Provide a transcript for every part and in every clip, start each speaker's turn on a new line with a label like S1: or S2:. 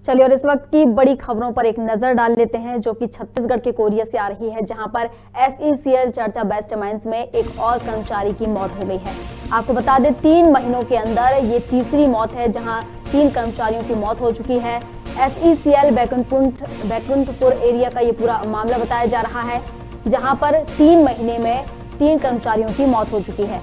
S1: चलिए और इस वक्त की बड़ी खबरों पर एक नजर डाल लेते हैं जो कि छत्तीसगढ़ के कोरिया से आ रही है, जहां पर SECL चर्चा बेस्ट माइंड्स में एक और कर्मचारी की मौत हो गई है। आपको बता दें 3 महीनों के अंदर ये तीसरी मौत है जहां 3 कर्मचारियों की मौत हो चुकी है। SECL बैकुंठपुर एरिया का ये पूरा मामला बताया जा रहा है, जहां पर 3 महीने में 3 कर्मचारियों की मौत हो चुकी है।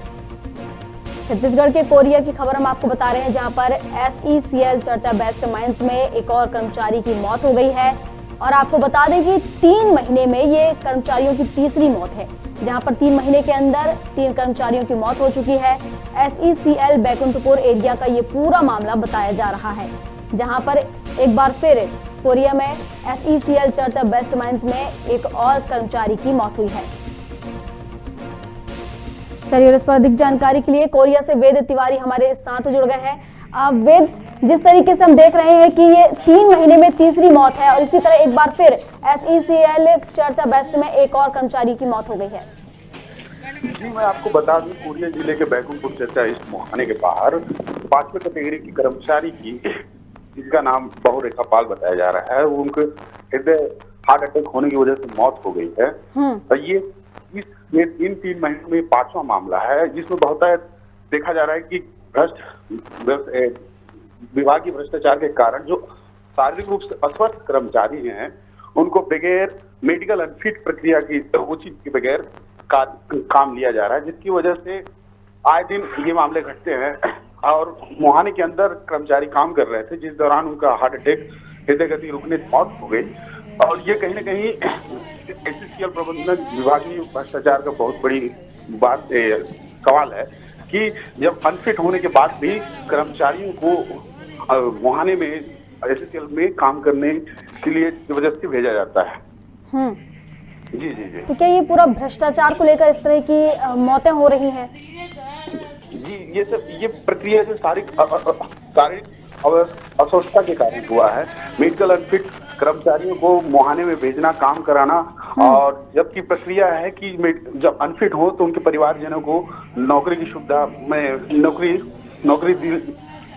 S1: छत्तीसगढ़ के कोरिया की खबर हम आपको बता रहे हैं, जहां पर SECL चर्चा बेस्ट माइंड्स में एक और कर्मचारी की मौत हो गई है। और आपको बता दें कि 3 महीने में ये कर्मचारियों की तीसरी मौत है, जहां पर 3 महीने के अंदर 3 कर्मचारियों की मौत हो चुकी है। SECL बैकुंठपुर एरिया का ये पूरा मामला बताया जा रहा है, जहां पर एक बार फिर कोरिया में SECL चर्चा बेस्ट माइंड्स में एक और कर्मचारी की मौत हुई है। चलिए इस पर अधिक जानकारी के लिए कोरिया से वेद तिवारी हमारे साथ जुड़ गए हैं। वेद, जिस तरीके से हम देख रहे हैं कि ये 3 महीने में तीसरी मौत है और इसी तरह एक बार फिर SECL चर्चा बेस्ट में एक और कर्मचारी की मौत हो गई है।
S2: जी, मैं आपको बता दूं, कोरिया जिले के बैकुंठपुर चर्चा इस मुहाने के बाहर 5वें कैटेगरी की कर्मचारी की, जिनका नाम बहुरेखा पाल बताया जा रहा है, उनके हृदय हार्ट अटैक होने की वजह से मौत हो गई है। तो ये इन 3 महीनों में 5वां मामला है, जिसमें बहुत देखा जा रहा है कि विभागीय भ्रष्टाचार के कारण जो शारीरिक रूप से अस्वस्थ कर्मचारी हैं, उनको बगैर मेडिकल अनफिट प्रक्रिया की उचित के बगैर काम लिया जा रहा है, जिसकी वजह से आए दिन ये मामले घटते हैं। और मुहाने के अंदर कर्मचारी काम कर रहे थे, जिस दौरान उनका हार्ट अटैक, हृदय गति रुकने से मौत हो गई। और ये कहीं ना कहीं SECL प्रबंधन विभागीय भ्रष्टाचार का बहुत बड़ी बात सवाल है कि जब अनफिट होने के बाद भी कर्मचारियों को मुहाने में SECL में काम करने के लिए जबरदस्ती भेजा जाता है। जी जी जी।
S1: तो क्या ये पूरा भ्रष्टाचार को लेकर इस तरह की मौतें हो रही हैं?
S2: जी, ये प्रक्रिया जो शारीरिक अस्वस्थता के कारण हुआ है। मेडिकल अनफिट कर्मचारियों को मुहाने में भेजना, काम कराना, और जबकि प्रक्रिया है कि जब अनफिट हो तो उनके परिवारजनों को नौकरी की सुविधा में नौकरी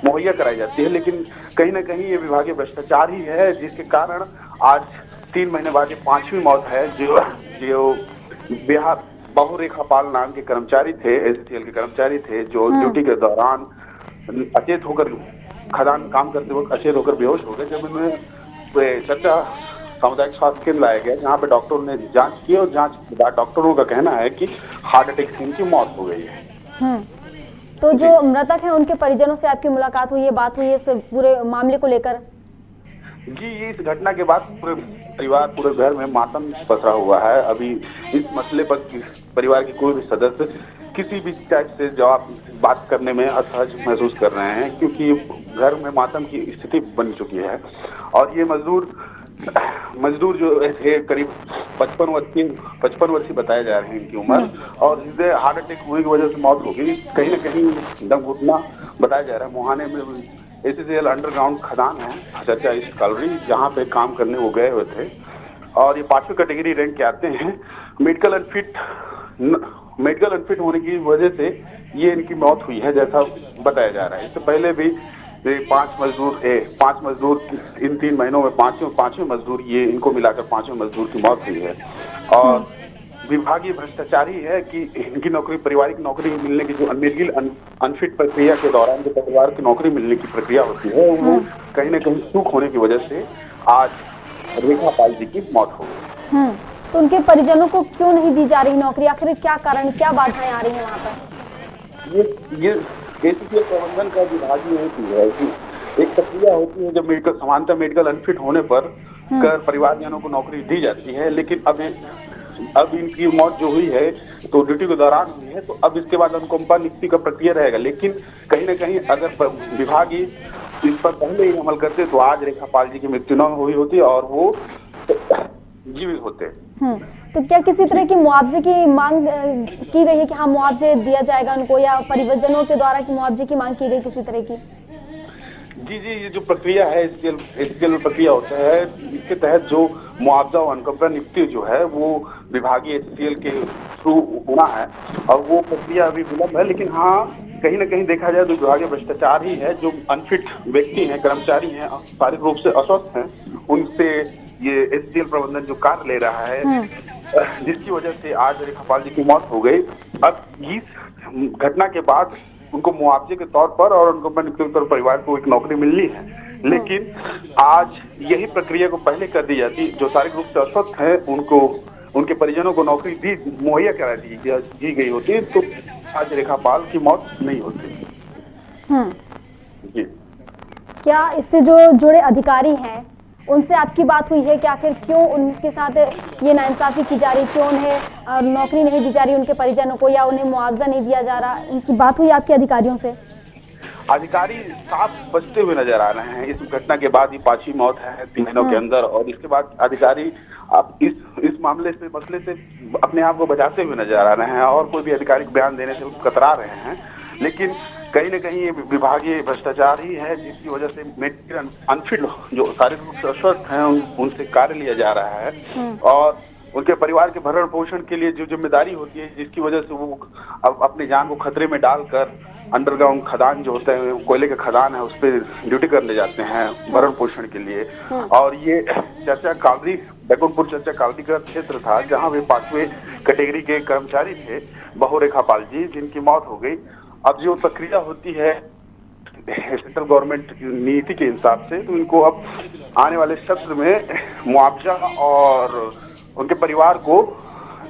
S2: मुहैया कराई जाती है। लेकिन कहीं ना कहीं ये विभागीय भ्रष्टाचार ही है, जिसके कारण आज 3 महीने बाद ये 5वीं मौत है। जो बिहार बहुरेखा पाल नाम के कर्मचारी थे, SECL के कर्मचारी थे, जो ड्यूटी के दौरान अचेत होकर खदान काम करते वक्त अचेत होकर बेहोश हो गए। जब उन्हें चर्चा सामुदायिक स्वास्थ्य केंद्र लाया गया, जहाँ पे डॉक्टरों ने जांच की, और जांच के बाद डॉक्टरों का कहना है कि हार्ट अटैक से इनकी मौत हो गई है।
S1: तो जो मृतक हैं उनके परिजनों से आपकी मुलाकात हुई है, बात हुई है इस पूरे मामले को लेकर?
S2: जी, इस घटना के बाद पूरे परिवार, पूरे घर में मातम पसरा हुआ है। अभी इस मसले पर परिवार के कोई भी सदस्य किसी भी टाइप से बात करने में असहज महसूस कर रहे हैं, क्योंकि घर में मातम की स्थिति बन चुकी है। और ये मजदूर जो थे, करीब 55 वर्षीय बताए जा रहे हैं इनकी उम्र, और हृदय हार्ट अटैक होने की वजह से मौत हो गई। कहीं ना कहीं दम घुटना बताया जा रहा है। मुहाने में SECL अंडरग्राउंड खदान है, चर्चा ईस्ट कॉलोनी, जहाँ पे काम करने वो गए हुए थे, और ये 5वीं कैटेगरी रैंक के आते हैं। मेडिकल अनफिट होने की वजह से ये इनकी मौत हुई है, जैसा बताया जा रहा है। इससे पहले भी 5 मजदूर थे, 5 मजदूर इन 3 महीनों में पांचवें मजदूर, ये इनको मिलाकर 5वें मजदूर की मौत हुई है। और विभागीय भ्रष्टाचार ही है कि इनकी नौकरी, पारिवारिक नौकरी मिलने की, जो मेडिकल अनफिट प्रक्रिया के दौरान जो परिवार की नौकरी मिलने की प्रक्रिया होती है, वो कहीं ना कहीं चूक होने की वजह से आज रेखा पाल जी की मौत हो गई।
S1: तो उनके परिजनों को क्यों नहीं दी जा रही नौकरी? आखिर क्या कारण, क्या बाधाएं आ रही हैं वहाँ पर?
S2: ये SECL प्रबंधन का विभाग ये होती है कि एक प्रक्रिया होती है, जब समानता मेडिकल अनफिट होने पर परिवारजनों को नौकरी दी जाती है। लेकिन अब इनकी मौत जो हुई है तो ड्यूटी के दौरान हुई है, तो अब इसके बाद अनुकंपा नियुक्ति का प्रक्रिया रहेगा। लेकिन कहीं ना कहीं अगर विभाग इस पर पहले ही अमल करते तो आज रेखा पाल जी की मृत्यु न हुई होती और वो जीवित होते।
S1: तो क्या किसी तरह की मुआवजे की मांग की गई है कि हाँ मुआवजे दिया जाएगा उनको, या परिवारजनों के द्वारा की मुआवजे की मांग की गई किसी तरह की?
S2: जी, ये जो प्रक्रिया है, SECL प्रक्रिया होता है, इसके तहत जो मुआवजा और अनुकंपा नियुक्ति जो है वो विभागीय SECL के थ्रू होना है, और वो प्रक्रिया अभी विलंब है। लेकिन हाँ, कहीं ना कहीं देखा जाए तो विभागीय भ्रष्टाचार ही है। जो अनफिट व्यक्ति हैं, कर्मचारी हैं, शारीरिक रूप से अस्वस्थ हैं, उनसे ये एससीएल प्रबंधन जो कार्य ले रहा है, जिसकी वजह से आज रेखापाल जी की मौत हो गई। अब इस घटना के बाद उनको मुआवजे के तौर पर और उनको नियुक्त परिवार को एक नौकरी मिलनी है, लेकिन आज यही प्रक्रिया को पहले कर दी जाती। जो शारीरिक रूप से अस्वस्थ हैं उनको, उनके परिजनों को नौकरी मुहैया करा दी गई होती तो आज रेखापाल की मौत नहीं होती। जी।
S1: क्या इससे जो जुड़े अधिकारी हैं उनसे आपकी बात हुई है कि आखिर क्यों उनके साथ ये नाइंसाफी की जा रही, क्यों उन्हें नौकरी नहीं दी जा रही उनके परिजनों को, या उन्हें मुआवजा नहीं दिया जा रहा? उनकी बात हुई आपके अधिकारियों से?
S2: अधिकारी साफ बचते हुए नजर आ रहे हैं। इस घटना के बाद ही 5वीं मौत है 3 महीनों के अंदर, और इसके बाद अधिकारी अब इस मामले से, मसले से अपने आप को बचाते हुए नजर आ रहे हैं और कोई भी आधिकारिक बयान देने से कतरा रहे हैं। लेकिन कहीं न कहीं ये विभागीय भ्रष्टाचार ही है जिसकी वजह से मेडिकल अनफिट जो शारीरिक रूप से अस्वस्थ हैं उनसे कार्य लिया जा रहा है, और उनके परिवार के भरण पोषण के लिए जो जिम्मेदारी होती है, जिसकी वजह से वो अब अपनी जान को खतरे में डालकर अंडरग्राउंड खदान जो होता है, कोयले का खदान है, उस पर ड्यूटी करने जाते हैं भरण पोषण के लिए। और ये चर्चा कालरी, बैकुंठपुर चर्चा कालरी का क्षेत्र था जहां वे 5वें कैटेगरी के कर्मचारी थे, बहु रेखापाल जी, जिनकी मौत हो गई। अब जो प्रक्रिया होती है सेंट्रल गवर्नमेंट की नीति के हिसाब से, तो इनको अब आने वाले सत्र में मुआवजा और उनके परिवार को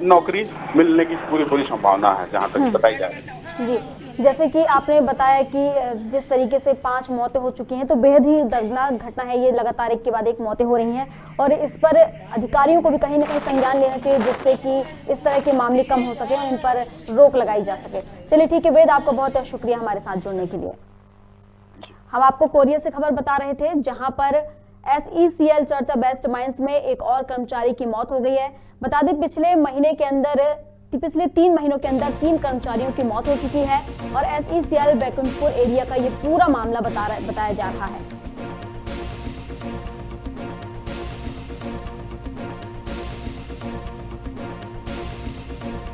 S2: नौकरी मिलने की पूरी संभावना है, जहां तक बताई जा रही है।
S1: जी, जैसे कि आपने बताया कि जिस तरीके से 5 मौतें हो चुकी हैं, तो बेहद ही दर्दनाक घटना है ये, लगातार एक के बाद एक मौतें हो रही हैं, और इस पर अधिकारियों को भी कहीं ना कहीं संज्ञान लेना चाहिए जिससे कि इस तरह के मामले कम हो सके और इन पर रोक लगाई जा सके। चलिए ठीक है वेद, आपका बहुत बहुत शुक्रिया हमारे साथ जुड़ने के लिए। हम आपको कोरिया से खबर बता रहे थे जहां पर SECL चर्चा बेस्ट माइंस में एक और कर्मचारी की मौत हो गई है। बता दें पिछले 3 महीनों के अंदर 3 कर्मचारियों की मौत हो चुकी है, और SECL बैकुंठपुर एरिया का ये पूरा मामला बताया जा रहा है।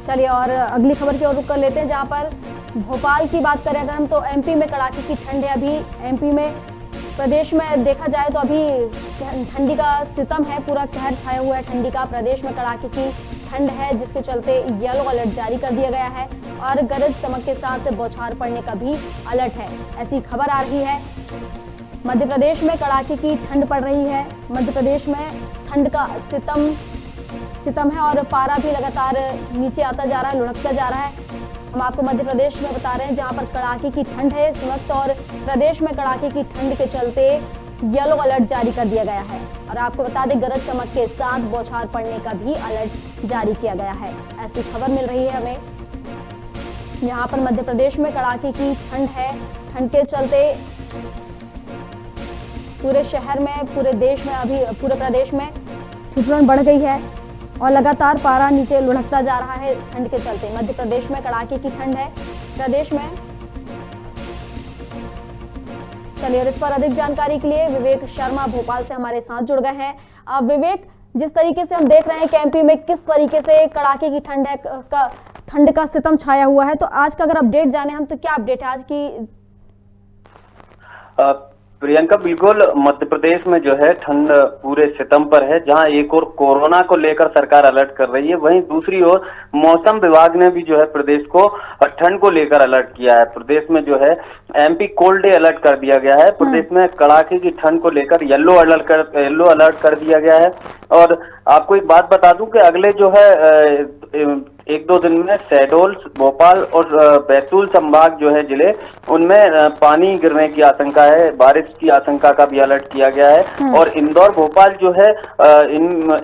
S1: चलिए और अगली खबर की ओर रुख कर लेते हैं, जहां पर भोपाल की बात करें अगर हम, तो MP में कड़ाके की ठंड है। अभी MP में, प्रदेश में देखा जाए तो अभी ठंडी का सितम है, पूरा कहर छाया हुआ है ठंडी का। प्रदेश में कड़ाके की ठंड है जिसके चलते येलो अलर्ट जारी कर दिया गया है, और गरज चमक के साथ बौछार पड़ने का भी अलर्ट है, ऐसी खबर आ रही है। मध्य प्रदेश में कड़ाके की ठंड पड़ रही है। मध्य प्रदेश में ठंड का सितम है, और पारा भी लगातार नीचे आता जा रहा है, लुढ़कता जा रहा है। हम आपको मध्य प्रदेश में बता रहे हैं जहां पर कड़ाके की ठंड है इस वक्त, और प्रदेश में कड़ाके की ठंड के चलते येलो अलर्ट जारी कर दिया गया है। और आपको बता दें गरज चमक के साथ बौछार पड़ने का भी अलर्ट जारी किया गया है, ऐसी खबर मिल रही है हमें। यहाँ पर मध्य प्रदेश में कड़ाके की ठंड है, ठंड के चलते पूरे शहर में, पूरे देश में, अभी पूरे प्रदेश में ठिठुरन बढ़ गई है और लगातार पारा नीचे लुढ़कता जा रहा है ठंड के चलते। मध्य प्रदेश में कड़ाके की ठंड है प्रदेश में। चलिए और इस पर अधिक जानकारी के लिए विवेक शर्मा भोपाल से हमारे साथ जुड़ गए हैं। विवेक, जिस तरीके से हम देख रहे हैं कि MP में किस तरीके से कड़ाके की ठंड है, उसका ठंड का सितम छाया हुआ है, तो आज का अगर अपडेट जाने हम, तो क्या अपडेट है आज की?
S3: प्रियंका, बिल्कुल मध्य प्रदेश में जो है ठंड पूरे सितम पर है, जहां एक और कोरोना को लेकर सरकार अलर्ट कर रही है, वहीं दूसरी ओर मौसम विभाग ने भी जो है प्रदेश को ठंड को लेकर अलर्ट किया है। प्रदेश में जो है MP कोल्ड डे अलर्ट कर दिया गया है। प्रदेश में कड़ाके की ठंड को लेकर येलो अलर्ट कर दिया गया है। और आपको एक बात बता दूं कि अगले जो है 1-2 दिन में शहडोल, भोपाल और बैतूल संभाग जो है जिले, उनमें पानी गिरने की आशंका है, बारिश की आशंका का भी अलर्ट किया गया है। और इंदौर भोपाल जो है,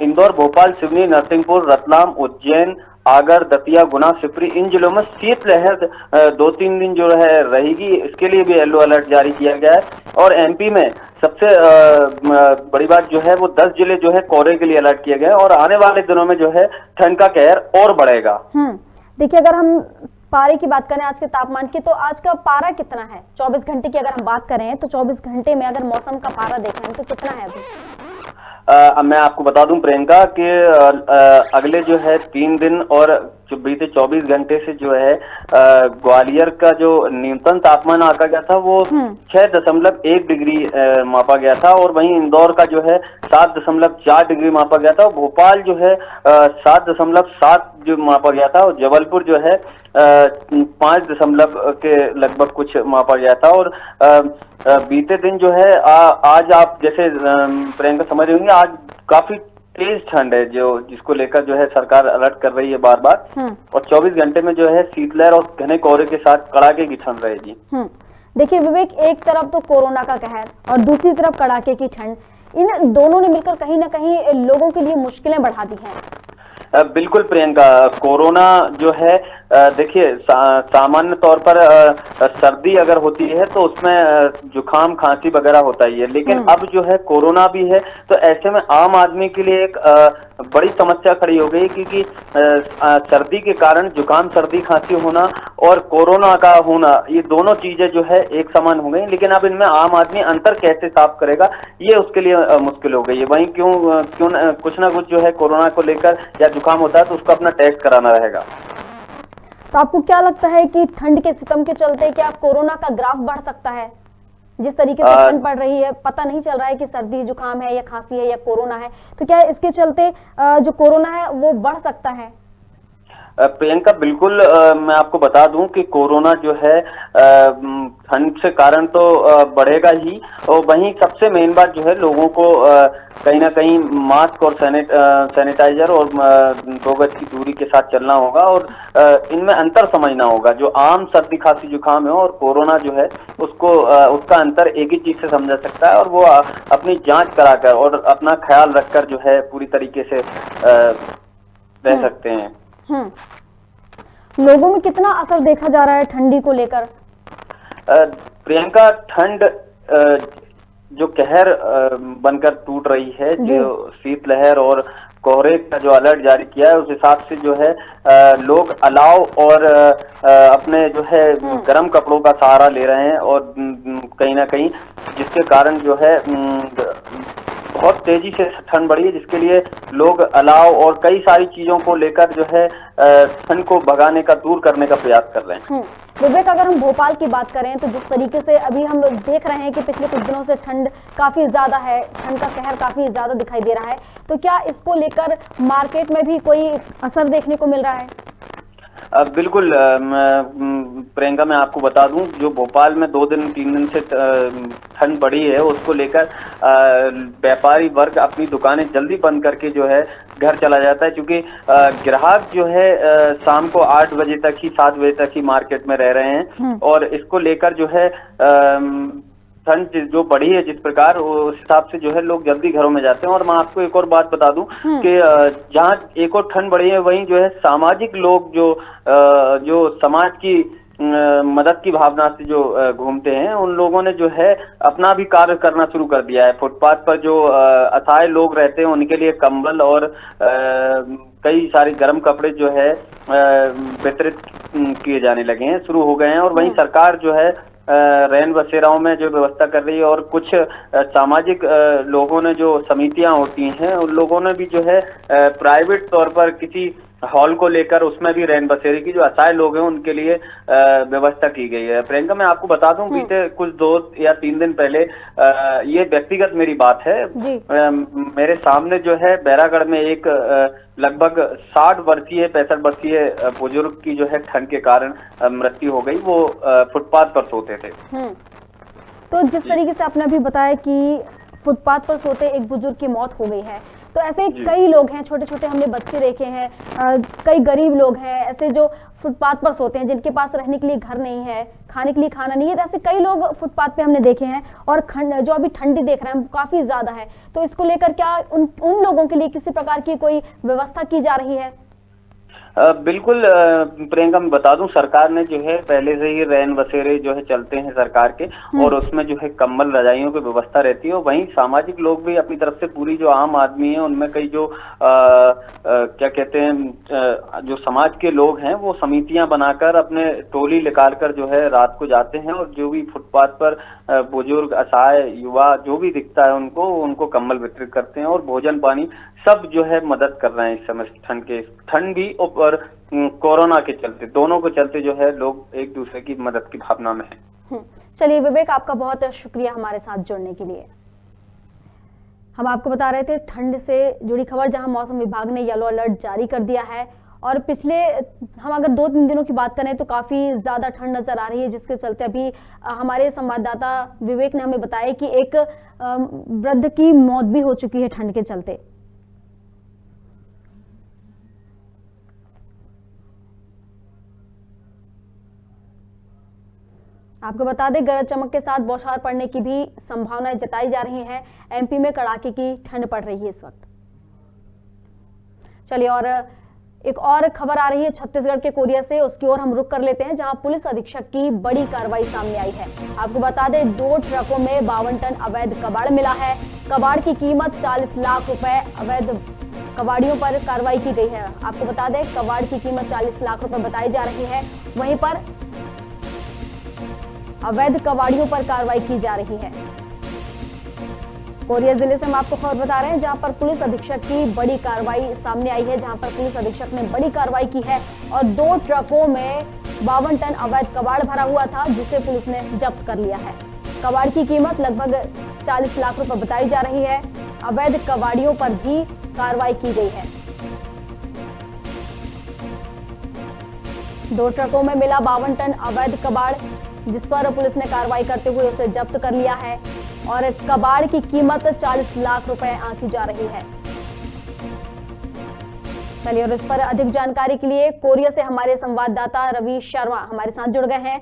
S3: इंदौर भोपाल, सिवनी, नरसिंहपुर, रतलाम, उज्जैन, आगर, दतिया, गुना, शिवपुरी, इन जिलों में शीतलहर 2-3 दिन जो है रहेगी, इसके लिए भी येलो अलर्ट जारी किया गया है। और MP में सबसे बड़ी बात जो है वो 10 जिले जो है कोहरे के लिए अलर्ट किए गए, और आने वाले दिनों में जो है ठंड का कहर और बढ़ेगा।
S1: देखिए अगर हम पारे की बात करें आज के तापमान की, तो आज का पारा कितना है? 24 घंटे की अगर हम बात करें तो 24 घंटे में अगर मौसम का पारा देखें तो कितना है अभी?
S3: मैं आपको बता दूं प्रियंका कि अगले जो है 3 दिन और जो बीते 24 घंटे से जो है ग्वालियर का जो न्यूनतम तापमान आंका गया था वो 6.1 डिग्री मापा गया था, और वहीं इंदौर का जो है 7.4 डिग्री मापा गया था, और भोपाल जो है 7.7 जो मापा गया था, और जबलपुर जो है 5 दशमलव के लगभग कुछ मापा गया था। और बीते दिन जो है आज आप जैसे प्रियंका समझ रही होंगे, आज काफी तेज ठंड है जो जिसको लेकर जो है सरकार अलर्ट कर रही है बार बार, और 24 घंटे में जो है शीतलहर और घने कोहरे के साथ कड़ाके की ठंड रहेगी।
S1: देखिए विवेक, एक तरफ तो कोरोना का कहर और दूसरी तरफ कड़ाके की ठंड, इन दोनों ने मिलकर कहीं ना कहीं लोगों के लिए मुश्किलें बढ़ा दी हैं।
S3: बिल्कुल प्रियंका, कोरोना जो है देखिए सामान्य तौर पर सर्दी अगर होती है तो उसमें जुकाम खांसी वगैरह होता ही है, लेकिन अब जो है कोरोना भी है, तो ऐसे में आम आदमी के लिए एक बड़ी समस्या खड़ी हो गई, क्योंकि सर्दी के कारण जुकाम सर्दी खांसी होना और कोरोना का होना, ये दोनों चीजें जो है एक समान हो गई, लेकिन अब इनमें आम आदमी अंतर कैसे साफ करेगा ये उसके लिए मुश्किल हो गई है। वहीं क्यों कुछ ना कुछ जो है कोरोना को लेकर या जुकाम होता है तो उसको अपना टेस्ट कराना रहेगा।
S1: तो आपको क्या लगता है कि ठंड के सितम के चलते क्या कोरोना का ग्राफ बढ़ सकता है? जिस तरीके से ठंड पड़ रही है, पता नहीं चल रहा है कि सर्दी जुकाम है या खांसी है या कोरोना है, तो क्या इसके चलते जो कोरोना है वो बढ़ सकता है?
S3: प्रियंका बिल्कुल, मैं आपको बता दूं कि कोरोना जो है ठंड से कारण तो बढ़ेगा ही, और वहीं सबसे मेन बात जो है लोगों को कहीं ना कहीं मास्क और सैनिटाइजर और 2 गज की दूरी के साथ चलना होगा, और इनमें अंतर समझना होगा। जो आम सर्दी खांसी जुकाम है और कोरोना जो है उसको उसका अंतर एक ही चीज से समझा सकता है, और वो अपनी जांच कराकर और अपना ख्याल रखकर जो है पूरी तरीके से रह सकते हैं।
S1: लोगों में कितना असर देखा जा रहा है ठंडी को लेकर?
S3: प्रियंका, ठंड जो कहर बनकर टूट रही है, जो शीतलहर और कोहरे का जो अलर्ट जारी किया है, उस हिसाब से जो है लोग अलाव और अपने जो है गर्म कपड़ों का सहारा ले रहे हैं, और कहीं ना कहीं जिसके कारण जो है बहुत तेजी से ठंड बढ़ी है, जिसके लिए लोग अलाव और कई सारी चीजों को लेकर जो है ठंड को भगाने का, दूर करने का प्रयास कर रहे हैं।
S1: विवेक, अगर हम भोपाल की बात करें तो जिस तरीके से अभी हम देख रहे हैं कि पिछले कुछ दिनों से ठंड काफी ज्यादा है, ठंड का कहर काफी ज्यादा दिखाई दे रहा है, तो क्या इसको लेकर मार्केट में भी कोई असर देखने को मिल रहा है?
S3: बिल्कुल प्रियंका, मैं आपको बता दूं, जो भोपाल में 2 दिन 3 दिन से ठंड बढ़ी है उसको लेकर व्यापारी वर्ग अपनी दुकानें जल्दी बंद करके जो है घर चला जाता है, क्योंकि ग्राहक जो है शाम को 8 बजे तक ही 7 बजे तक ही मार्केट में रह रहे हैं, और इसको लेकर जो है ठंड जो बढ़ी है जिस प्रकार, उस हिसाब से जो है लोग जल्दी घरों में जाते हैं। और मैं आपको एक और बात बता दूं कि जहां एक और ठंड बढ़ी है, वहीं जो है सामाजिक लोग जो समाज की मदद की भावना से जो घूमते हैं, उन लोगों ने जो है अपना भी कार्य करना शुरू कर दिया है। फुटपाथ पर जो असहाय लोग रहते हैं उनके लिए कंबल और कई सारे गर्म कपड़े जो है वितरित किए जाने लगे हैं, शुरू हो गए हैं। और वहीं सरकार जो है रैन बसेराओं में जो व्यवस्था कर रही है, और कुछ सामाजिक लोगों ने जो समितियां होती हैं उन लोगों ने भी जो है प्राइवेट तौर पर किसी हॉल को लेकर उसमें भी रैन बसेरे की जो असहाय लोग हैं उनके लिए व्यवस्था की गई है। प्रियंका, मैं आपको बता दूं, बीते कुछ 2 या 3 दिन पहले ये व्यक्तिगत मेरी बात है, मेरे सामने जो है बैरागढ़ में एक लगभग 60 वर्षीय 65 वर्षीय बुजुर्ग की जो है ठंड के कारण मृत्यु हो गई। वो फुटपाथ पर सोते थे।
S1: तो जिस तरीके से आपने अभी बताया कि फुटपाथ पर सोते एक बुजुर्ग की मौत हो गई है, तो ऐसे कई लोग हैं, छोटे छोटे हमने बच्चे देखे हैं, कई गरीब लोग हैं ऐसे जो फुटपाथ पर सोते हैं, जिनके पास रहने के लिए घर नहीं है, खाने के लिए खाना नहीं है। तो ऐसे कई लोग फुटपाथ पे हमने देखे हैं, और जो अभी ठंडी देख रहे हैं काफी ज्यादा है, तो इसको लेकर क्या उन लोगों के लिए किसी प्रकार की कोई व्यवस्था की जा रही है?
S3: बिल्कुल प्रियंका, मैं बता दूं, सरकार ने जो है पहले से ही रैन बसेरे जो है चलते हैं सरकार के, और उसमें जो है कंबल रजाइयों की व्यवस्था रहती है। और वहीं सामाजिक लोग भी अपनी तरफ से, पूरी जो आम आदमी है उनमें कई जो क्या कहते हैं, जो समाज के लोग हैं वो समितियां बनाकर अपने टोली निकाल कर जो है रात को जाते हैं, और जो भी फुटपाथ पर बुजुर्ग, असहाय, युवा जो भी दिखता है उनको कंबल वितरित करते हैं। और भोजन पानी सब जो है मदद कर रहे हैं इस समय ठंड भी और कोरोना के चलते, दोनों के चलते जो है लोग एक दूसरे की मदद की भावना में हैं।
S1: चलिए विवेक, आपका बहुत शुक्रिया हमारे साथ जुड़ने के लिए। हम आपको बता रहे थे ठंड से जुड़ी खबर, जहां मौसम विभाग ने येलो अलर्ट जारी कर दिया है। और पिछले हम अगर 2-3 दिनों की बात करें तो काफी ज्यादा ठंड नजर आ रही है, जिसके चलते अभी हमारे संवाददाता विवेक ने हमें बताया कि एक वृद्ध की मौत भी हो चुकी है ठंड के चलते। आपको बता दें, गरज चमक के साथ बौछार पड़ने की भी संभावनाएं जताई जा रही हैं। एमपी में कड़ाके की ठंड पड़ रही है इस वक्त। चलिए, और एक और खबर आ रही है छत्तीसगढ़ के कोरिया से, उसकी ओर हम रुक कर लेते हैं, जहां पुलिस अधीक्षक की बड़ी कार्रवाई सामने आई है। आपको बता दें, 2 ट्रकों में 52 टन अवैध कबाड़ मिला है। कबाड़ की कीमत 40 लाख रुपए। अवैध कबाड़ियों पर कार्रवाई की गई है। आपको बता दें, कबाड़ की कीमत 40 लाख रुपए बताई जा रही है। वहीं पर अवैध कबाड़ियों पर कार्रवाई की जा रही है। कोरिया जिले से हम आपको खबर बता रहे हैं, जहां पर पुलिस अधीक्षक की बड़ी कार्रवाई सामने आई है, जहां पर पुलिस अधीक्षक ने बड़ी कार्रवाई की है और 2 ट्रकों में 52 टन अवैध कबाड़ भरा हुआ था, जिसे पुलिस ने जब्त कर लिया है। कबाड़ की कीमत लगभग 40 लाख रुपए बताई जा रही है। अवैध कबाड़ियों पर भी कार्रवाई की गई है। 2 ट्रकों में मिला 52 टन अवैध कबाड़, जिस पर पुलिस ने कार्रवाई करते हुए उसे जब्त कर लिया है और कबाड़ की कीमत 40 लाख रुपए आंकी जा रही है। चलिए, और इस पर अधिक जानकारी के लिए कोरिया से हमारे संवाददाता रवि शर्मा हमारे साथ जुड़ गए हैं।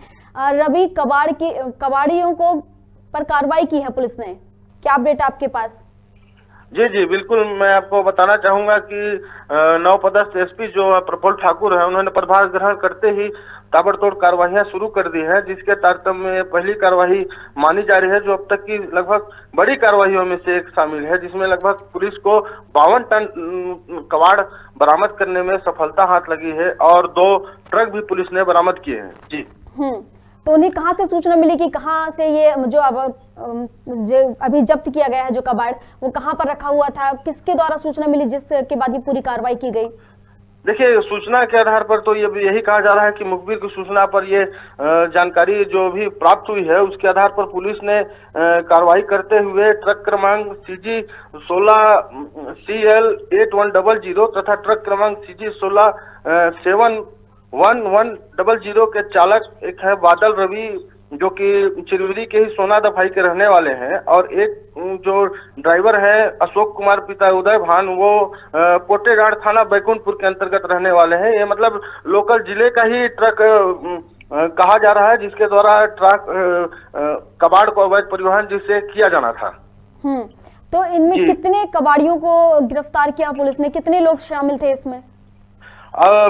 S1: रवि, कबाड़ियों को पर कार्रवाई की है पुलिस ने, क्या अपडेट आपके पास?
S4: जी जी बिल्कुल, मैं आपको बताना चाहूंगा कि नवपदस्थ एसपी जो प्रफुल्ल ठाकुर है, उन्होंने प्रभार ग्रहण करते ही ताबड़तोड़ कार्रवाइयां शुरू कर दी है, जिसके तारतम्य में पहली कार्रवाई मानी जा रही है, जो अब तक की लगभग बड़ी कार्रवाइयों में से एक शामिल है, जिसमें लगभग पुलिस को 52 टन कबाड़ बरामद करने में सफलता हाथ लगी है और 2 ट्रक भी पुलिस ने बरामद किए हैं। जी,
S1: तो उन्हें कहाँ से सूचना मिली कि कहाँ से ये जो अभी जब्त किया गया है जो कबाड़, वो कहाँ पर रखा हुआ था? किसके द्वारा सूचना मिली जिसके बाद ये पूरी कार्रवाई की गई?
S4: देखिए, सूचना के आधार पर तो यही कहा जा रहा है कि मुखबिर की सूचना पर ये जानकारी जो भी प्राप्त हुई है, उसके आधार पर पुलिस ने कार्रवाई करते हुए ट्रक क्रमांक CG 16 CL 8100 तथा ट्रक क्रमांक CG 16 71100 के चालक एक है बादल रवि, जो कि चिरविरी के ही सोना दफाई के रहने वाले हैं, और एक जो ड्राइवर है अशोक कुमार पिता उदय भान, वो पोटेगाड़ थाना बैकुंठपुर के अंतर्गत रहने वाले हैं। ये मतलब लोकल जिले का ही ट्रक कहा जा रहा है, जिसके द्वारा ट्रक कबाड़ को अवैध परिवहन जिससे किया जाना था।
S1: तो इनमें कितने कबाड़ियों को गिरफ्तार किया पुलिस ने? कितने लोग शामिल थे इसमें?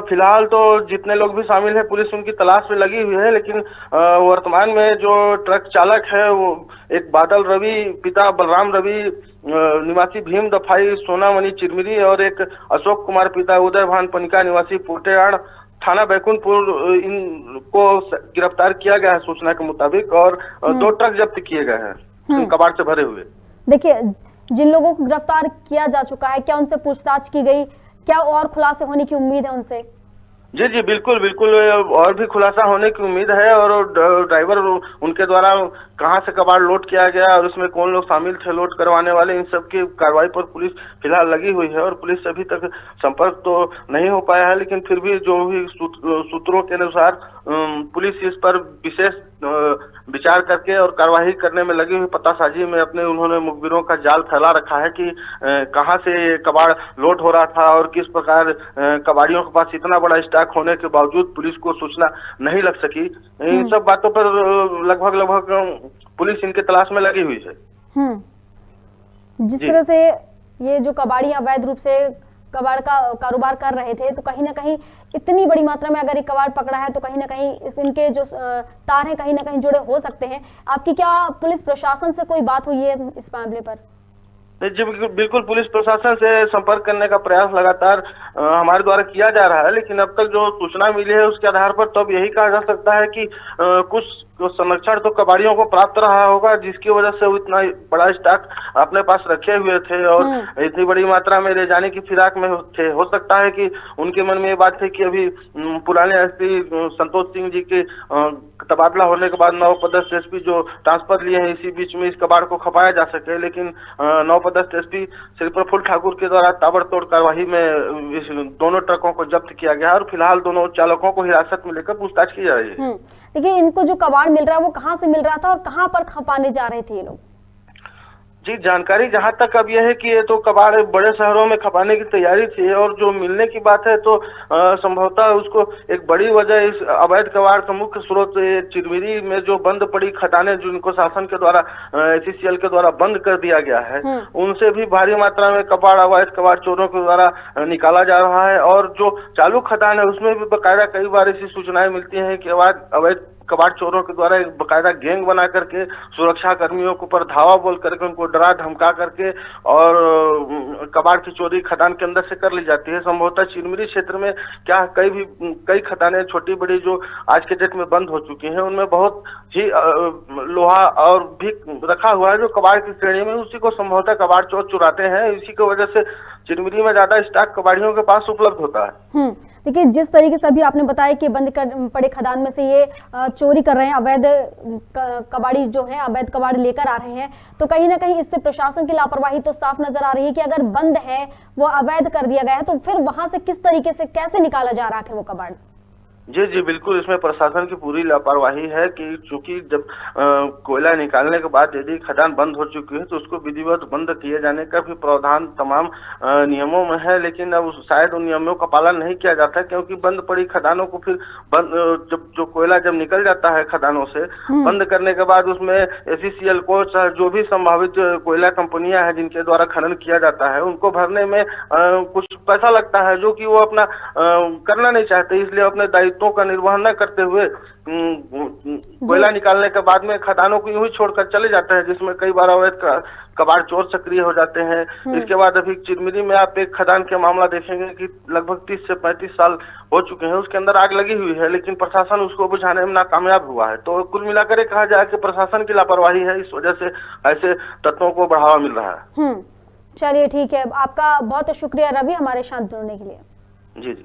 S4: फिलहाल तो जितने लोग भी शामिल है पुलिस उनकी तलाश में लगी हुई है, लेकिन वर्तमान में जो ट्रक चालक है वो एक बादल रवि पिता बलराम रवि निवासी भीम दफाई सोनामणि चिरमिरी, और एक अशोक कुमार पिता उदय भान पनिका निवासी पोटेगाड़ थाना बैकुंठपुर, इनको गिरफ्तार किया गया है सूचना के मुताबिक, और 2 ट्रक जब्त किए गए हैं कबाड़ से भरे हुए।
S1: देखिए, जिन लोगों को गिरफ्तार किया जा चुका है, क्या उनसे पूछताछ की गई? क्या और खुलासे होने की उम्मीद है उनसे?
S4: जी जी बिल्कुल बिल्कुल, और भी खुलासा होने की उम्मीद है, और ड्राइवर उनके द्वारा कहां से कबाड़ लोड किया गया और उसमें कौन लोग शामिल थे लोड करवाने वाले, इन सब की कार्रवाई पर पुलिस फिलहाल लगी हुई है। और पुलिस से अभी तक संपर्क तो नहीं हो पाया है, लेकिन फिर भी जो भी सूत्रों के अनुसार पुलिस इस पर विशेष विचार करके और कार्रवाई करने में लगी हुई, पतासाजी में अपने उन्होंने मुखबिरों का जाल फैला रखा है कि कहां से कबाड़ लोड हो रहा था और किस प्रकार कबाड़ियों के पास इतना बड़ा स्टॉक होने के बावजूद पुलिस को सूचना नहीं लग सकी। इन सब बातों पर लगभग पुलिस इनके तलाश में लगी हुई है।
S1: जिस तरह से ये जो कबाड़ियां अवैध रूप से कबाड़ का कारोबार कर रहे थे, तो कहीं ना कहीं इतनी बड़ी मात्रा में अगर ये कबाड़ पकड़ा है तो कहीं ना कहीं इनके जो तार हैं कहीं ना कहीं जुड़े हो सकते हैं। आपकी क्या पुलिस प्रशासन से कोई बात हुई है इस मामले पर?
S4: जी बिल्कुल, पुलिस प्रशासन से संपर्क करने का प्रयास लगातार हमारे द्वारा किया जा रहा है, लेकिन अब तक जो सूचना मिली है उसके आधार पर तो अब यही कहा जा सकता है कि कुछ संरक्षण तो कबाड़ियों को प्राप्त रहा होगा, जिसकी वजह से वो इतना बड़ा स्टॉक अपने पास रखे हुए थे और इतनी बड़ी मात्रा में ले जाने की फिराक में थे। हो सकता है कि उनके मन में ये बात थी कि अभी पुराने एसपी संतोष सिंह जी के तबादला होने के बाद नवपदस्थ एसपी जो ट्रांसफर लिए हैं, इसी बीच में इस कबाड़ को खपाया जा सके, लेकिन नवपदस्थ एसपी श्री प्रफुल्ल ठाकुर के द्वारा ताबड़तोड़ कार्यवाही में इस दोनों ट्रकों को जब्त किया गया और फिलहाल दोनों चालकों को हिरासत में लेकर पूछताछ की जा रही है।
S1: देखिए, इनको जो कबाड़ मिल रहा है वो कहाँ से मिल रहा था और कहाँ पर खपाने जा रहे थे ये लोग?
S4: जी, जानकारी जहां तक अब यह है कि ये तो कबाड़ बड़े शहरों में खपाने की तैयारी थी और जो मिलने की बात है तो संभवतः उसको एक बड़ी वजह इस अवैध कबाड़ का मुख्य स्रोत चिरमिरी में जो बंद पड़ी खदानें जिनको शासन के द्वारा एसईसीएल के द्वारा बंद कर दिया गया है, उनसे भी भारी मात्रा में कबाड़ अवैध कबाड़ चोरों के द्वारा निकाला जा रहा है। और जो चालू खदान है उसमें भी बाकायदा कई बार ऐसी सूचनाएं मिलती हैं कि अवैध कबाड़ चोरों के द्वारा एक बकायदा गैंग बना करके सुरक्षा कर्मियों के ऊपर धावा बोल करके उनको डरा धमका करके और कबाड़ की चोरी खदान के अंदर से कर ली जाती है। संभवतः चिरमिरी क्षेत्र में क्या कई खदानें छोटी बड़ी जो आज के डेट में बंद हो चुकी हैं, उनमें बहुत ही लोहा और भी रखा हुआ है जो कबाड़ की श्रेणी में, उसी को संभवतः कबाड़ चोर चुराते हैं। इसी की वजह से चिरमिरी में ज्यादा स्टॉक कबाड़ियों के पास उपलब्ध होता है।
S1: देखिए, जिस तरीके से अभी आपने बताया कि बंद पड़े खदान में से ये चोरी कर रहे हैं, अवैध कबाड़ी जो है अवैध कबाड़ लेकर आ रहे हैं, तो कहीं ना कहीं इससे प्रशासन की लापरवाही तो साफ नजर आ रही है कि अगर बंद है वो अवैध कर दिया गया है तो फिर वहां से किस तरीके से कैसे निकाला जा रहा है वो कबाड़?
S4: जी बिल्कुल, इसमें प्रशासन की पूरी लापरवाही है कि चूंकि जब कोयला निकालने के बाद यदि खदान बंद हो चुकी है तो उसको विधिवत बंद किए जाने का भी प्रावधान तमाम नियमों में है, लेकिन अब शायद उन नियमों का पालन नहीं किया जाता क्योंकि बंद पड़ी खदानों को फिर जो कोयला जब निकल जाता है खदानों से बंद करने के बाद उसमें एसईसीएल को जो भी संभावित कोयला कंपनियां हैं जिनके द्वारा खनन किया जाता है उनको भरने में कुछ पैसा लगता है जो कि वो अपना करना नहीं चाहते, इसलिए अपने दायित्व का निर्वहन न करते हुए कोयला निकालने के बाद में खदानों को यूं ही छोड़कर चले जाते हैं, जिसमें कई बार अवैध कबाड़ चोर सक्रिय हो जाते हैं। इसके बाद अभी चिरमिरी में आप एक खदान के मामला देखेंगे कि लगभग 30 से 35 साल हो चुके हैं, उसके अंदर आग लगी हुई है, लेकिन प्रशासन उसको बुझाने में नाकामयाब हुआ है। तो कुल मिलाकर कहा जाए कि प्रशासन की लापरवाही है, इस वजह से ऐसे तत्वों को बढ़ावा मिल रहा है।
S1: चलिए ठीक है, आपका बहुत शुक्रिया रवि हमारे साथ जुड़ने के लिए।
S4: जी।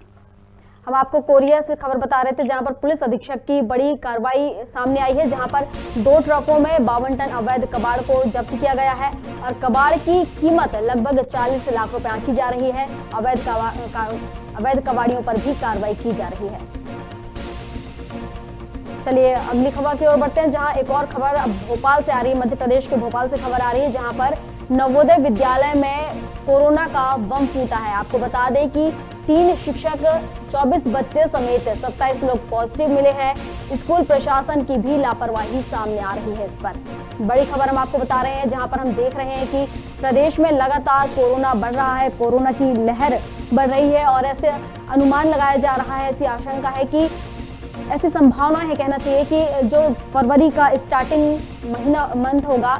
S1: हम आपको कोरिया से खबर बता रहे थे जहां पर पुलिस अधीक्षक की बड़ी कार्रवाई सामने आई है, जहां पर 2 ट्रकों में 52 टन अवैध कबाड़ को जब्त किया गया है और कबाड़ की कीमत लगभग 40 लाख रुपए आंकी जा रही है। अवैध कबाड़ियों पर भी कार्रवाई की जा रही है। चलिए अगली खबर की ओर बढ़ते हैं, जहां एक और खबर अब भोपाल से आ रही है। मध्य प्रदेश के भोपाल से खबर आ रही है, जहां पर नवोदय विद्यालय में कोरोना का बम फूटा है। आपको बता दें कि 3 शिक्षक 24 बच्चे समेत 27 लोग पॉजिटिव मिले हैं। स्कूल प्रशासन की भी लापरवाही सामने आ रही है। इस पर बड़ी खबर हम आपको बता रहे हैं, जहां पर हम देख रहे हैं कि प्रदेश में लगातार कोरोना बढ़ रहा है, कोरोना की लहर बढ़ रही है और ऐसे अनुमान लगाया जा रहा है, ऐसी आशंका है कि ऐसी संभावना है, कहना चाहिए कि जो फरवरी का स्टार्टिंग मंथ होगा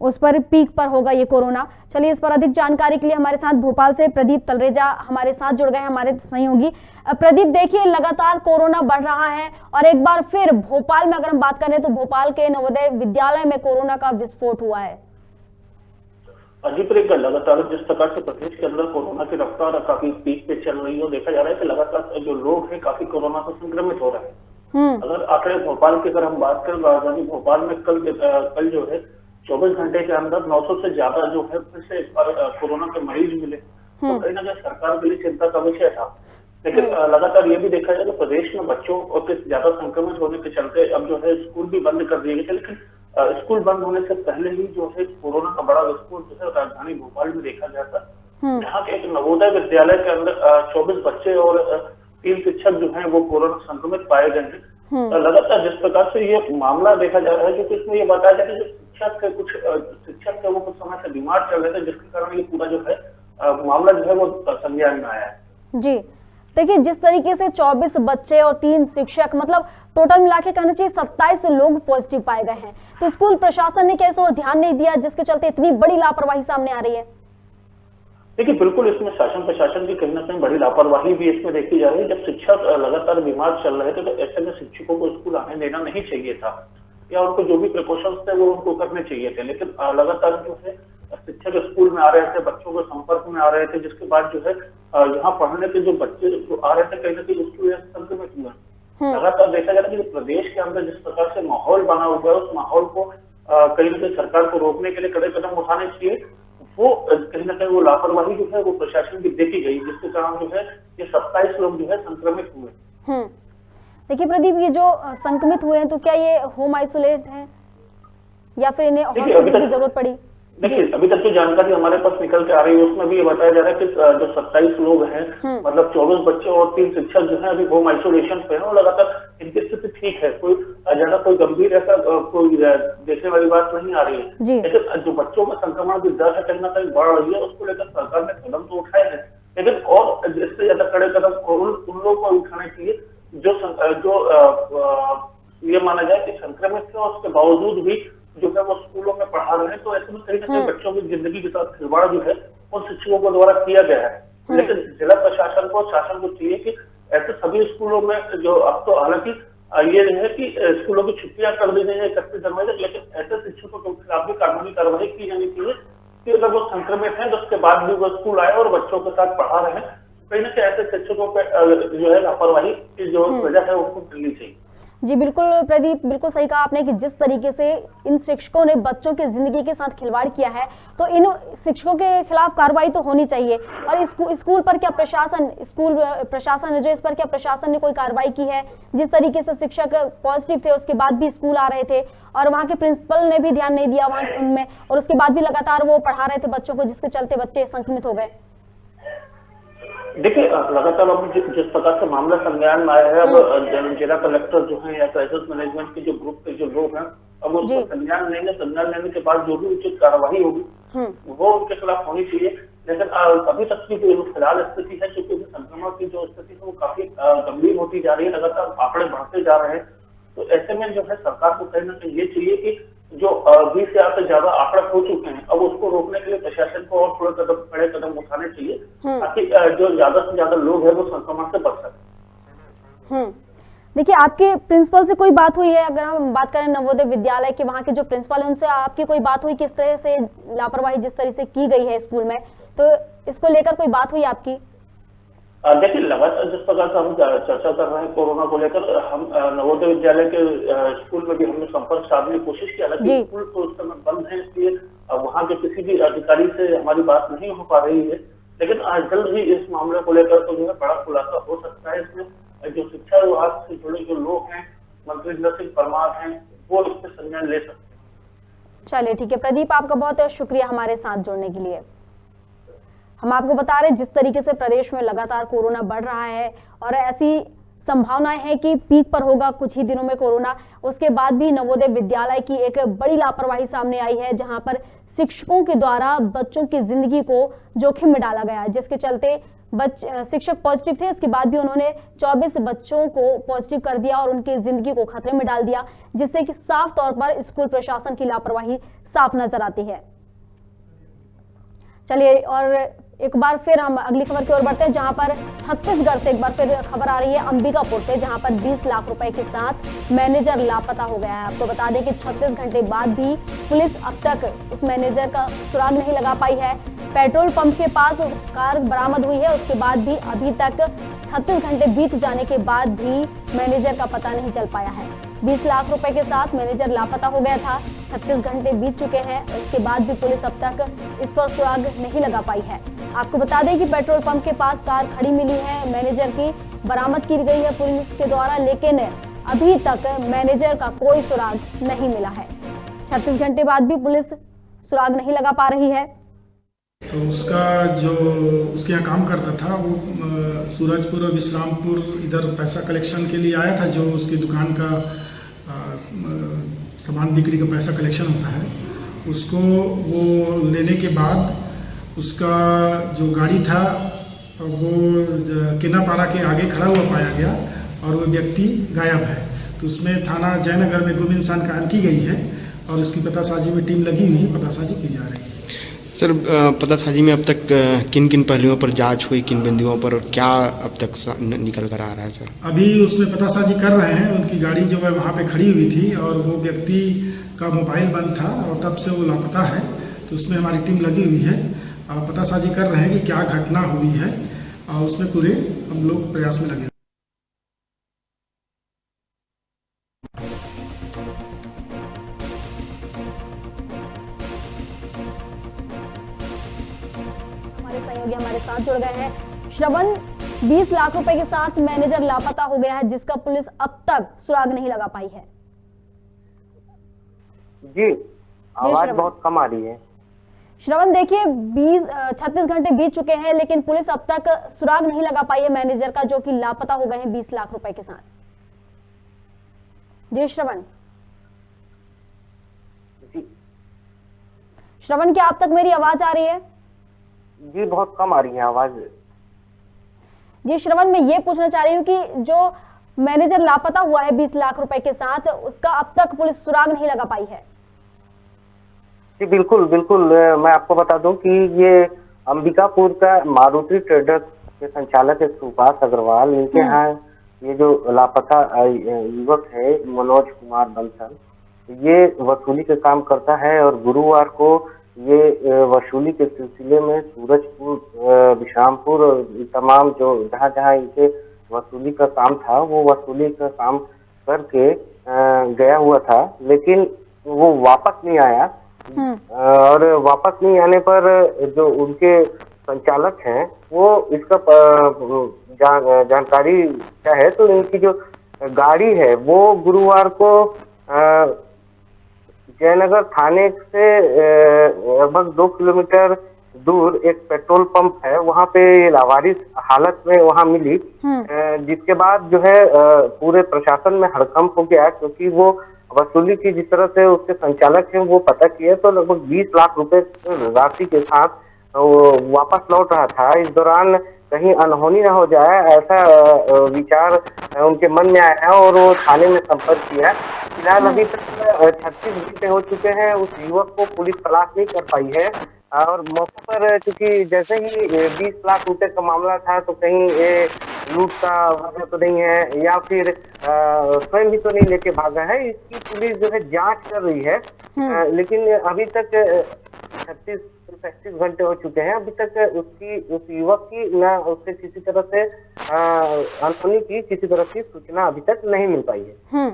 S1: उस पर पीक पर होगा ये कोरोना। चलिए इस पर अधिक जानकारी के लिए हमारे साथ भोपाल से प्रदीप तलरेजा हमारे साथ जुड़ गए हैं, हमारे सहयोगी। प्रदीप, देखिए लगातार कोरोना बढ़ रहा है और एक बार फिर भोपाल में अगर हम बात करें तो भोपाल के नवोदय विद्यालय में कोरोना का विस्फोट हुआ है।
S5: जी प्रियंका, लगातार जिस प्रकार से प्रदेश के अंदर कोरोना की रफ्तार काफी पीक पे चल रही है, देखा जा रहा है कि लगातार जो लोग हैं काफी कोरोना से संक्रमित हो रहे हैं। अगर आंकड़े भोपाल की अगर हम बात करें, राजधानी भोपाल में कल जो है 24 घंटे के अंदर 900 से ज्यादा जो है फिर से कोरोना के मरीज मिले, तो कहीं ना कहीं सरकार के लिए चिंता का विषय था। लेकिन लगातार ये भी देखा जाए कि प्रदेश में बच्चों के ज्यादा संक्रमित होने के चलते अब जो है स्कूल भी बंद कर दिए गए। लेकिन स्कूल बंद होने से पहले ही जो है कोरोना का बड़ा विस्फोट जो है राजधानी भोपाल में देखा गया था। यहाँ के एक नवोदय विद्यालय के अंदर 24 बच्चे और 3 शिक्षक जो है वो कोरोना संक्रमित पाए गए हैं। लगातार जिस प्रकार से ये मामला देखा जा रहा है, क्योंकि इसमें ये बताया जाए कि शिक्षक थे वो कुछ समय से बीमार चल रहे थे, जिसके कारण ये पूरा जो है मामला जो है वो संज्ञान में आया है।
S1: जी देखिए, जिस तरीके से 24 बच्चे और 3 शिक्षक, मतलब टोटल मिला के कहना चाहिए 27 लोग पॉजिटिव पाए गए हैं, तो स्कूल प्रशासन ने क्या इस ओर ध्यान नहीं दिया, जिसके चलते इतनी बड़ी लापरवाही सामने आ रही है?
S5: देखिए, बिल्कुल इसमें शासन प्रशासन की कहीं ना कहीं बड़ी लापरवाही भी इसमें देखी जा रही है। जब शिक्षक लगातार बीमार चल रहे थे तो ऐसे में शिक्षकों को स्कूल आने देना नहीं चाहिए था, या उनको जो भी प्रिकॉशंस थे वो उनको करने चाहिए थे। लेकिन लगातार जो है शिक्षक स्कूल में आ रहे थे, बच्चों के संपर्क में आ रहे थे, जिसके बाद जो है यहाँ पढ़ने के जो बच्चे जो आ रहे थे कहीं ना कहीं उसकी वजह से संक्रमित हुए। लगातार देखा जा रहा है कि प्रदेश के अंदर जिस प्रकार से माहौल बना हुआ है, उस माहौल को कहीं ना कहीं सरकार को रोकने के लिए कड़े कदम उठाने चाहिए। वो कहीं ना कहीं वो लापरवाही जो है वो प्रशासन की देखी गई, जिसके कारण जो है ये 27 लोग जो है संक्रमित हुए।
S1: देखिए प्रदीप, ये जो संक्रमित हुए हैं तो क्या ये होम आइसोलेट हैं या फिर इन्हें हॉस्पिटल की जरूरत पड़ी?
S5: देखिए, अभी तक जो जानकारी हमारे पास निकल के आ रही है उसमें भी ये बताया जा रहा है कि जो 27 लोग हैं, मतलब 24 बच्चे और 3 शिक्षक जो है अभी होम आइसोलेशन पे हैं और लगातार इनकी स्थिति ठीक है, कोई ज्यादा कोई गंभीर ऐसा कोई देखने वाली बात नहीं आ रही है। लेकिन जो बच्चों में संक्रमण की दर है कहीं ना कहीं बढ़ रही है, उसको लेकर सरकार ने कदम तो उठाए हैं, लेकिन और इससे ज्यादा कड़े कदम उन लोगों को उठाने चाहिए जो ये माना जाए कि संक्रमित थे और उसके बावजूद भी जो है वो स्कूलों में पढ़ा रहे हैं। तो ऐसे में कहीं ना कहीं बच्चों की जिंदगी के साथ खिलवाड़ जो है उन शिक्षकों के द्वारा किया गया है। लेकिन जिला प्रशासन को शासन को चाहिए कि ऐसे सभी स्कूलों में जो अब तो हालांकि ये है कि स्कूलों की छुट्टियां कर दी गई है 31 जनवरी तक, लेकिन ऐसे शिक्षकों के खिलाफ भी कानूनी कार्रवाई की जानी चाहिए कि अगर वो संक्रमित है तो उसके बाद भी वो स्कूल आए और बच्चों के साथ पढ़ा रहे हैं। कहीं ना कहीं ऐसे शिक्षकों पर जो है लापरवाही की जो वजह है उसको मिलनी चाहिए।
S1: जी बिल्कुल प्रदीप, बिल्कुल सही कहा आपने कि जिस तरीके से इन शिक्षकों ने बच्चों की जिंदगी के साथ खिलवाड़ किया है तो इन शिक्षकों के खिलाफ कार्रवाई तो होनी चाहिए। और स्कूल पर क्या स्कूल प्रशासन है जो इस पर क्या प्रशासन ने कोई कार्रवाई की है? जिस तरीके से शिक्षक पॉजिटिव थे उसके बाद भी स्कूल आ रहे थे और वहाँ के प्रिंसिपल ने भी ध्यान नहीं दिया वहाँ उनमें, और उसके बाद भी लगातार वो पढ़ा रहे थे बच्चों को, जिसके चलते बच्चे संक्रमित हो गए।
S5: देखिए, लगातार अब जिस प्रकार से मामला संज्ञान में आया है, अब जिला कलेक्टर जो है या क्राइसिस मैनेजमेंट के जो ग्रुप के जो लोग हैं, अब उसको संज्ञान लेने के बाद जो भी उचित कार्रवाई होगी वो उनके खिलाफ होनी चाहिए। लेकिन अभी तक की जो फिलहाल स्थिति है, चूंकि संक्रमण की जो स्थिति है वो काफी गंभीर होती जा रही है, लगातार आंकड़े बढ़ते जा रहे हैं। तो ऐसे में जो है सरकार को कहीं ना कहीं ये चाहिए कि जो 20,000 से ज्यादा आंकड़े हो चुके हैं, अब उसको रोकने के लिए प्रशासन को और थोड़े बड़े कदम उठाने चाहिए ताकि जो ज्यादा से ज्यादा लोग हैं वो संक्रमण से बच सके।
S1: देखिए, आपके प्रिंसिपल से कोई बात हुई है? अगर हम बात करें नवोदय विद्यालय के वहाँ के जो प्रिंसिपल है उनसे आपकी कोई बात हुई? किस तरह से लापरवाही जिस तरह से की गई है स्कूल में, तो इसको लेकर कोई बात हुई आपकी?
S5: देखिए, लगातार जिस प्रकार से हम चर्चा कर रहे हैं कोरोना को लेकर, हम नवोदय विद्यालय के स्कूल में भी हमने संपर्क साधने की कोशिश की, हालांकि स्कूल तो उस समय बंद है, इसलिए वहाँ के किसी भी अधिकारी से हमारी बात नहीं हो पा रही है। लेकिन जल्द ही इस मामले को लेकर तो जो है बड़ा खुलासा हो सकता है। इसमें जो शिक्षा विभाग से जुड़े जो लोग हैं, मंत्री इंद्र सिंह परमार हैं, वो इस पर संज्ञान ले सकते हैं।
S1: चलिए ठीक है प्रदीप, आपका बहुत बहुत शुक्रिया हमारे साथ जुड़ने के लिए। हम आपको बता रहे हैं जिस तरीके से प्रदेश में लगातार कोरोना बढ़ रहा है और ऐसी संभावनाएं हैं कि पीक पर होगा कुछ ही दिनों में कोरोना। उसके बाद भी नवोदय विद्यालय की एक बड़ी लापरवाही सामने आई है, जहां पर शिक्षकों के द्वारा बच्चों की जिंदगी को जोखिम में डाला गया, जिसके चलते शिक्षक पॉजिटिव थे, इसके बाद भी उन्होंने 24 बच्चों को पॉजिटिव कर दिया और उनकी जिंदगी को खतरे में डाल दिया, जिससे कि साफ तौर पर स्कूल प्रशासन की लापरवाही साफ नजर आती है। चलिए और एक बार फिर हम अगली खबर की ओर बढ़ते हैं, जहां पर छत्तीसगढ़ से एक बार फिर खबर आ रही है अंबिकापुर से, जहां पर 20 लाख रुपए के साथ मैनेजर लापता हो गया है। आपको बता दें कि 36 घंटे बाद भी पुलिस अब तक उस मैनेजर का सुराग नहीं लगा पाई है। पेट्रोल पंप के पास कार बरामद हुई है, उसके बाद भी अभी तक 36 घंटे बीत जाने के बाद भी मैनेजर का पता नहीं चल पाया है। 20 लाख रुपए के साथ मैनेजर लापता हो गया था, 36 घंटे बीत चुके हैं, उसके बाद भी पुलिस अब तक इस पर सुराग नहीं लगा पाई है। आपको बता दें कि पेट्रोल पंप के पास कार खड़ी मिली है, मैनेजर की बरामद की गई है पुलिस के द्वारा, लेकिन अभी तक मैनेजर का कोई सुराग नहीं मिला है। 36 घंटे बाद भी पुलिस सुराग नहीं लगा पा रही है।
S6: तो उसका जो उसके यहाँ काम करता था वो सूरजपुर और विश्रामपुर इधर पैसा कलेक्शन के लिए आया था, जो उसकी दुकान का सामान बिक्री का पैसा कलेक्शन होता है। उसको वो लेने के बाद उसका जो गाड़ी था वो केनापारा के आगे खड़ा हुआ पाया गया और वो व्यक्ति गायब है। तो उसमें थाना जयनगर में गुम इंसान कायम की गई है और उसकी पतासाजी में टीम लगी हुई, पतासाजी की जा रही है।
S7: सर, पतासाजी में अब तक किन किन पहलुओं पर जांच हुई, किन बिंदुओं पर, और क्या अब तक निकल कर आ रहा है सर?
S6: अभी उसमें पतासाजी कर रहे हैं। उनकी गाड़ी जो है वहाँ पे खड़ी हुई थी और वो व्यक्ति का मोबाइल बंद था और तब से वो लापता है। तो उसमें हमारी टीम लगी हुई है और पतासाजी कर रहे हैं कि क्या घटना हुई है और उसमें पूरे हम लोग प्रयास में लगे।
S1: हमारे सहयोगी हमारे साथ जुड़ गए हैं। श्रवण, 20 लाख रुपए के साथ मैनेजर लापता हो गया है जिसका पुलिस अब तक सुराग नहीं लगा पाई है।
S8: जी, आवाज बहुत कम आ रही है।
S1: श्रवण, देखिए 36 घंटे बीत चुके हैं लेकिन पुलिस अब तक सुराग नहीं लगा पाई है मैनेजर का, जो कि लापता हो गए हैं 20 लाख रुपए के साथ। जी श्रवण, श्रवण क्या आप तक मेरी आवाज आ रही है?
S8: जी, बहुत कम आ रही है आवाज।
S1: जी श्रवण, मैं ये पूछना चाह रही हूँ कि जो मैनेजर लापता हुआ है 20 लाख रुपए के साथ, उसका अब तक पुलिस सुराग नहीं लगा पाई है।
S8: जी बिल्कुल बिल्कुल, मैं आपको बता दूं कि ये अंबिकापुर का मारुति ट्रेडर्स के संचालक है सुभाष अग्रवाल। इनके यहाँ ये जो लापता युवक है मनोज कुमार बंसल, ये वसूली का काम करता है और गुरुवार को ये वसूली के सिलसिले में सूरजपुर, विश्रामपुर और तमाम जो जहाँ जहाँ इनके वसूली का काम था वो वसूली का काम करके गया हुआ था, लेकिन वो वापस नहीं आया। और वापस नहीं आने पर जो उनके संचालक हैं वो इसका जानकारी क्या है, तो इनकी जो गाड़ी है वो गुरुवार को जयनगर थाने से लगभग 2 किलोमीटर दूर एक पेट्रोल पंप है, वहाँ पे लावारिस हालत में वहाँ मिली। जिसके बाद जो है पूरे प्रशासन में हड़कंप हो गया, क्योंकि वो वसूली की जिस तरह से उसके संचालक हैं वो पता किए तो लगभग 20 लाख रुपए राशि के साथ वो वापस लौट रहा था। इस दौरान कहीं अनहोनी ना हो जाए ऐसा विचार उनके मन में आया और वो थाने में संपर्क किया। फिलहाल अभी तक 36 घंटे हो चुके हैं, उस युवक को पुलिस तलाश नहीं कर पाई है और मौके पर चूंकि जैसे ही 20 लाख रुपए का मामला था तो कहीं ये लूट का वजह तो नहीं है या फिर स्वयं भी तो नहीं लेके भागा है। इसकी पुलिस जो है जांच कर रही है, लेकिन अभी तक 36 घंटे हो चुके हैं, अभी तक उस युवक की ना उससे किसी तरह से अनहोनी की किसी तरह की सूचना अभी तक नहीं मिल पाई है।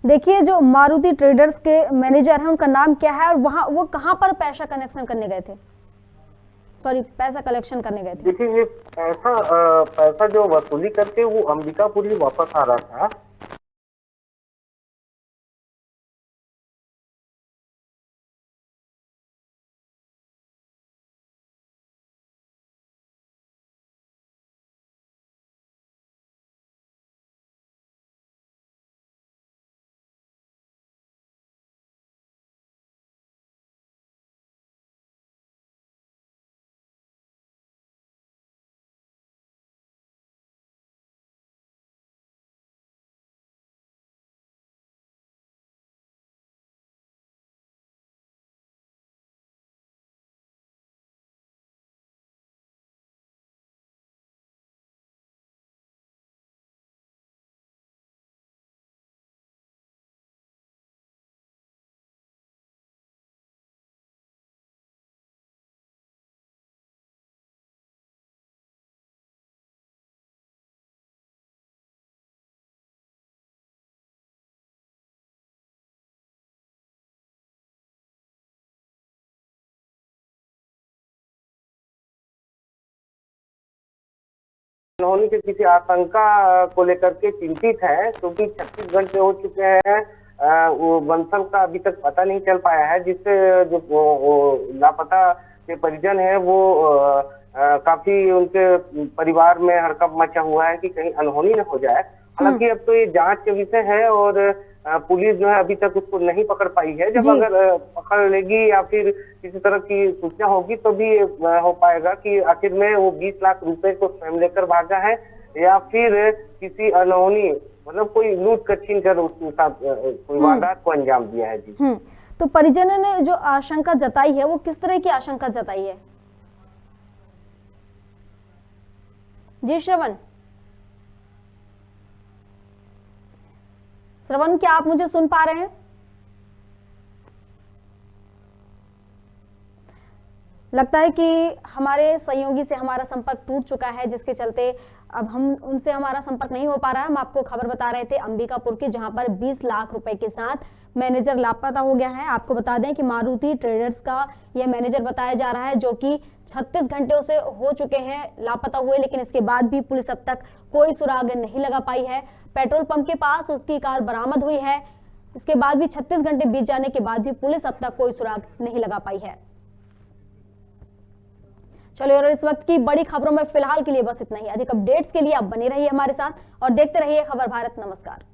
S1: देखिए, जो मारुति ट्रेडर्स के मैनेजर हैं उनका नाम क्या है और वो कहां पर पैसा कलेक्शन करने गए थे? पैसा कलेक्शन करने गए थे।
S8: देखिए, ये पैसा जो वसूली करके वो अंबिकापुर ही वापस आ रहा था। अनहोनी के किसी आशंका को लेकर के चिंतित है, क्योंकि 36 घंटे हो चुके हैं, वो बंसल का अभी तक पता नहीं चल पाया है, जिससे जो लापता के परिजन है वो काफी उनके परिवार में हड़कंप मचा हुआ है कि कहीं अनहोनी न हो जाए। हालांकि अब तो ये जांच के विषय है और पुलिस जो है अभी तक उसको नहीं पकड़ पाई है। जब अगर पकड़ लेगी या फिर किसी तरह की सूचना होगी तो भी हो पाएगा कि आखिर में वो 20 लाख रुपए को स्वयं लेकर भागा है या फिर किसी अनहोनी मतलब कोई लूट कर छीन कर उसके साथ कोई वारदात को अंजाम दिया है। जी
S1: तो परिजनों ने जो आशंका जताई है वो किस तरह की आशंका जताई है? जी श्रवण, क्या आप मुझे सुन पा रहे हैं? लगता है कि हमारे सहयोगी से हमारा संपर्क टूट चुका है, जिसके चलते अब हम उनसे हमारा संपर्क नहीं हो पा रहा है। हम आपको खबर बता रहे थे अंबिकापुर की, जहां पर 20 लाख रुपए के साथ मैनेजर लापता हो गया है। आपको बता दें कि मारुति ट्रेडर्स का यह मैनेजर बताया जा रहा है, जो कि 36 घंटे से हो चुके हैं लापता हुए, लेकिन इसके बाद भी पुलिस अब तक कोई सुराग नहीं लगा पाई है। पेट्रोल पंप के पास उसकी कार बरामद हुई है, इसके बाद भी 36 घंटे बीत जाने के बाद भी पुलिस अब तक कोई सुराग नहीं लगा पाई है। चलिए, और इस वक्त की बड़ी खबरों में फिलहाल के लिए बस इतना ही। अधिक अपडेट्स के लिए आप बने रहिए हमारे साथ और देखते रहिए खबर भारत। नमस्कार।